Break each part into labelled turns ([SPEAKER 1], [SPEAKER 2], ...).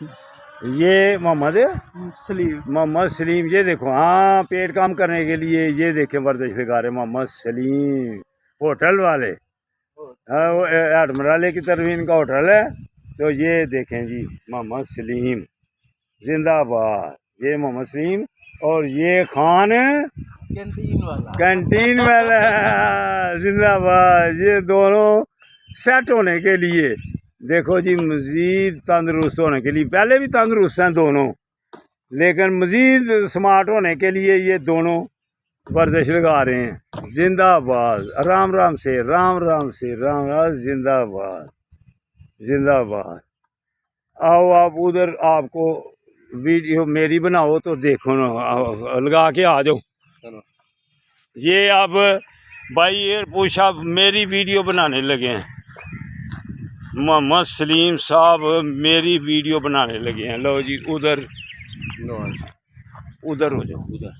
[SPEAKER 1] ये मोहम्मद
[SPEAKER 2] सलीम
[SPEAKER 1] सलीम। ये देखो, हाँ, पेट काम करने के लिए ये देखें वर्जिश लगा रहे मोहम्मद सलीम, होटल वाले। हाँ, वो एडमराले की तरफ इनका होटल है। तो ये देखें जी, मोहम्मद सलीम जिंदाबाद। ये मोहम्मद सलीम और ये खान कैंटीन वाला जिंदाबाद। ये दोनों सेट होने के लिए देखो जी, मज़ीद तंदुरुस्त होने के लिए, पहले भी तंदुरुस्त हैं दोनों, लेकिन मज़ीद स्मार्ट होने के लिए ये दोनों वर्जिश लगा रहे हैं। जिंदाबाद। राम राम से राम राम से राम राम। जिंदाबाद जिंदाबाद। आओ आप उधर, आपको वीडियो मेरी बनाओ तो देखो ना, लगा के आ जाओ। ये अब भाई ये पूछा मेरी वीडियो बनाने लगे हैं, मोहम्मद सलीम साहब मेरी वीडियो बनाने लगे हैं। लो जी, उधर उधर हो जाओ, उधर।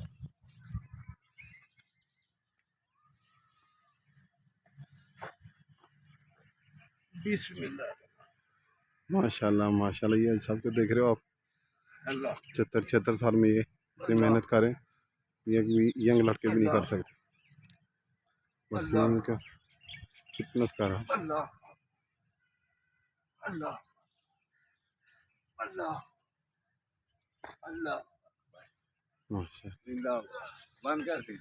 [SPEAKER 1] बिस्मिल्लाह।
[SPEAKER 3] माशाल्लाह माशाल्लाह, ये सबको देख रहे हो आप। 76 साल में ये इतनी मेहनत करें, ये यंग लड़के भी नहीं कर सकते। बस इनका फिटनेस कर रहा है।
[SPEAKER 1] अल्लाह अल्लाह अल्लाह।
[SPEAKER 3] माशाल्लाह।
[SPEAKER 1] बंद कर दी।